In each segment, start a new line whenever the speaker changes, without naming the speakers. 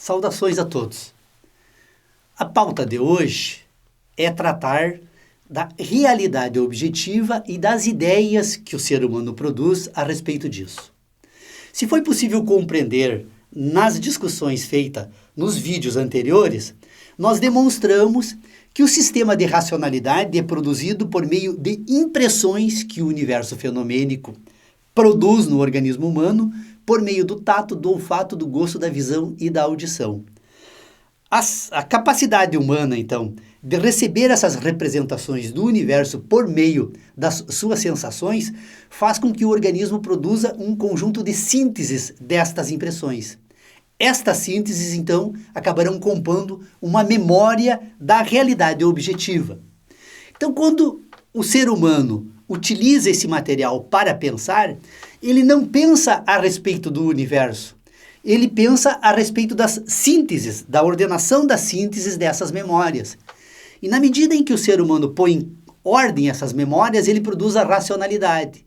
Saudações a todos. A pauta de hoje é tratar da realidade objetiva e das ideias que o ser humano produz a respeito disso. Se foi possível compreender nas discussões feitas nos vídeos anteriores, nós demonstramos que o sistema de racionalidade é produzido por meio de impressões que o universo fenomênico produz no organismo humano por meio do tato, do olfato, do gosto, da visão e da audição. A capacidade humana, então, de receber essas representações do universo por meio das suas sensações, faz com que o organismo produza um conjunto de sínteses destas impressões. Estas sínteses, então, acabarão compondo uma memória da realidade objetiva. Então, quando o ser humano utiliza esse material para pensar, ele não pensa a respeito do universo. Ele pensa a respeito das sínteses, da ordenação das sínteses dessas memórias. E na medida em que o ser humano põe em ordem essas memórias, ele produz a racionalidade.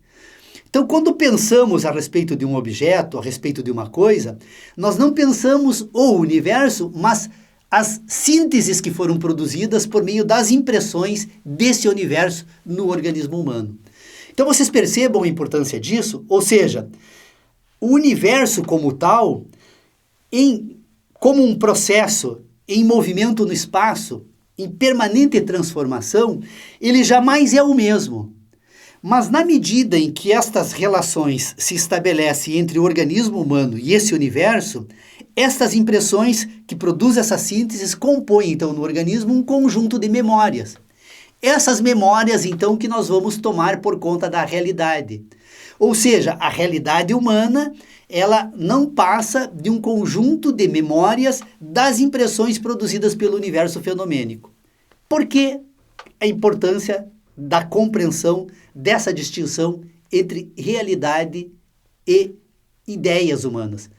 Então, quando pensamos a respeito de um objeto, a respeito de uma coisa, nós não pensamos o universo, mas as sínteses que foram produzidas por meio das impressões desse universo no organismo humano. Então, vocês percebam a importância disso, ou seja, o universo como tal, como um processo em movimento no espaço, em permanente transformação, ele jamais é o mesmo. Mas na medida em que estas relações se estabelecem entre o organismo humano e esse universo, estas impressões que produzem essas sínteses compõem, então, no organismo um conjunto de memórias. Essas memórias, então, que nós vamos tomar por conta da realidade. Ou seja, a realidade humana, ela não passa de um conjunto de memórias das impressões produzidas pelo universo fenomênico. Por que a importância da compreensão dessa distinção entre realidade e ideias humanas?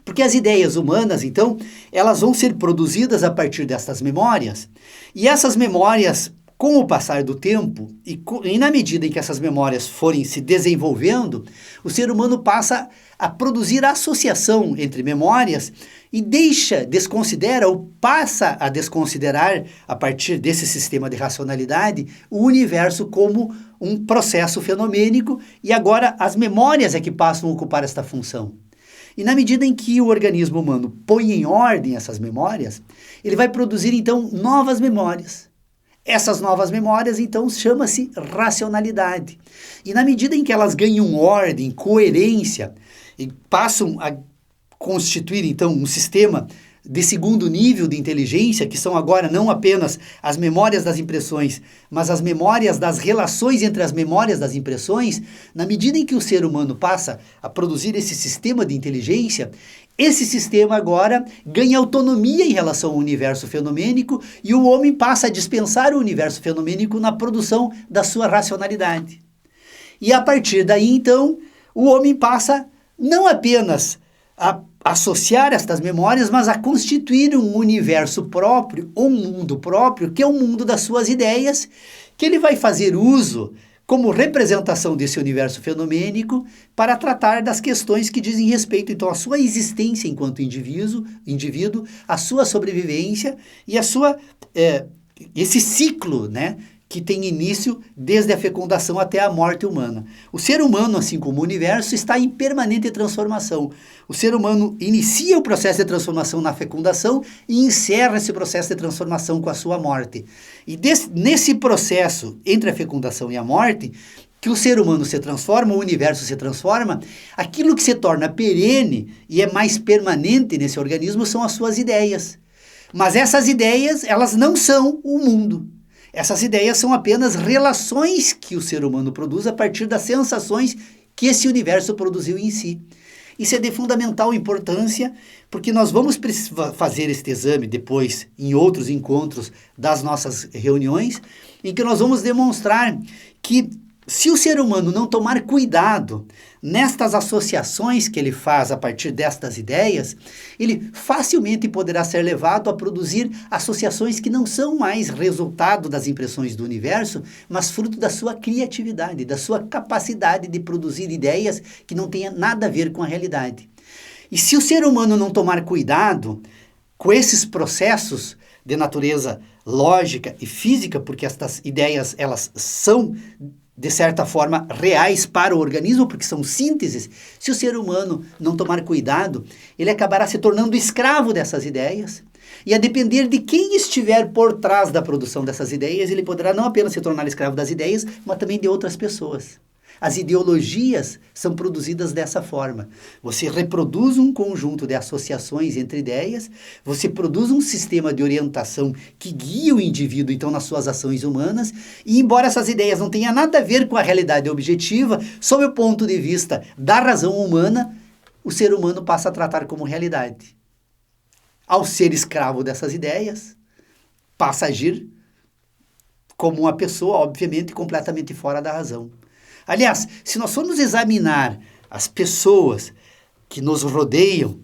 Porque as ideias humanas, então, elas vão ser produzidas a partir dessas memórias, e essas memórias, com o passar do tempo, e na medida em que essas memórias forem se desenvolvendo, o ser humano passa a produzir associação entre memórias e desconsidera ou passa a desconsiderar, a partir desse sistema de racionalidade, o universo como um processo fenomênico, e agora as memórias é que passam a ocupar esta função. E na medida em que o organismo humano põe em ordem essas memórias, ele vai produzir então novas memórias. Essas novas memórias, então, chama-se racionalidade. E na medida em que elas ganham ordem, coerência, e passam a constituir, então, um sistema de segundo nível de inteligência, que são agora não apenas as memórias das impressões, mas as memórias das relações entre as memórias das impressões, na medida em que o ser humano passa a produzir esse sistema de inteligência, esse sistema agora ganha autonomia em relação ao universo fenomênico e o homem passa a dispensar o universo fenomênico na produção da sua racionalidade. E a partir daí, então, o homem passa não apenas a associar estas memórias, mas a constituir um universo próprio, um mundo próprio, que é o mundo das suas ideias, que ele vai fazer uso como representação desse universo fenomênico para tratar das questões que dizem respeito, então, à sua existência enquanto indivíduo, a sua sobrevivência e esse ciclo, né, que tem início desde a fecundação até a morte humana. O ser humano, assim como o universo, está em permanente transformação. O ser humano inicia o processo de transformação na fecundação e encerra esse processo de transformação com a sua morte. E nesse processo entre a fecundação e a morte, que o ser humano se transforma, o universo se transforma, aquilo que se torna perene e é mais permanente nesse organismo são as suas ideias. Mas essas ideias, elas não são o mundo. Essas ideias são apenas relações que o ser humano produz a partir das sensações que esse universo produziu em si. Isso é de fundamental importância, porque nós vamos fazer este exame depois em outros encontros das nossas reuniões, em que nós vamos demonstrar que se o ser humano não tomar cuidado nestas associações que ele faz a partir destas ideias, ele facilmente poderá ser levado a produzir associações que não são mais resultado das impressões do universo, mas fruto da sua criatividade, da sua capacidade de produzir ideias que não tenham nada a ver com a realidade. E se o ser humano não tomar cuidado com esses processos de natureza lógica e física, porque estas ideias, elas são, de certa forma, reais para o organismo, porque são sínteses, se o ser humano não tomar cuidado, ele acabará se tornando escravo dessas ideias, e a depender de quem estiver por trás da produção dessas ideias, ele poderá não apenas se tornar escravo das ideias, mas também de outras pessoas. As ideologias são produzidas dessa forma. Você reproduz um conjunto de associações entre ideias, você produz um sistema de orientação que guia o indivíduo, então, nas suas ações humanas, e embora essas ideias não tenham nada a ver com a realidade objetiva, sob o ponto de vista da razão humana, o ser humano passa a tratar como realidade. Ao ser escravo dessas ideias, passa a agir como uma pessoa, obviamente, completamente fora da razão. Aliás, se nós formos examinar as pessoas que nos rodeiam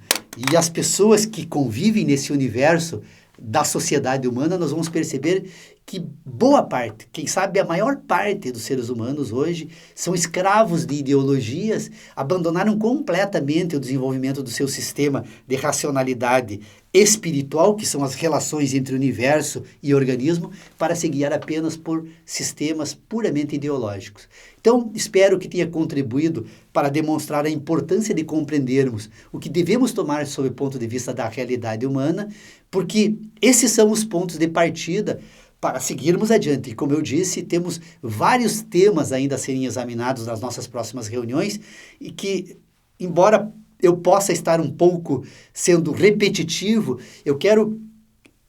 e as pessoas que convivem nesse universo da sociedade humana, nós vamos perceber que boa parte, quem sabe a maior parte dos seres humanos hoje, são escravos de ideologias, abandonaram completamente o desenvolvimento do seu sistema de racionalidade espiritual, que são as relações entre universo e organismo, para se guiar apenas por sistemas puramente ideológicos. Então, espero que tenha contribuído para demonstrar a importância de compreendermos o que devemos tomar sob o ponto de vista da realidade humana, porque esses são os pontos de partida para seguirmos adiante. E como eu disse, temos vários temas ainda a serem examinados nas nossas próximas reuniões e que, embora eu possa estar um pouco sendo repetitivo, eu quero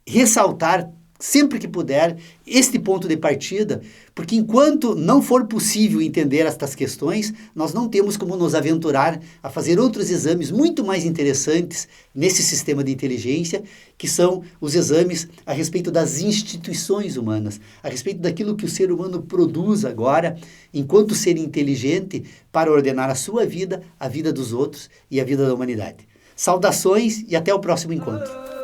ressaltar sempre que puder este ponto de partida, porque enquanto não for possível entender estas questões, nós não temos como nos aventurar a fazer outros exames muito mais interessantes nesse sistema de inteligência, que são os exames a respeito das instituições humanas, a respeito daquilo que o ser humano produz agora, enquanto ser inteligente, para ordenar a sua vida, a vida dos outros e a vida da humanidade. Saudações e até o próximo encontro.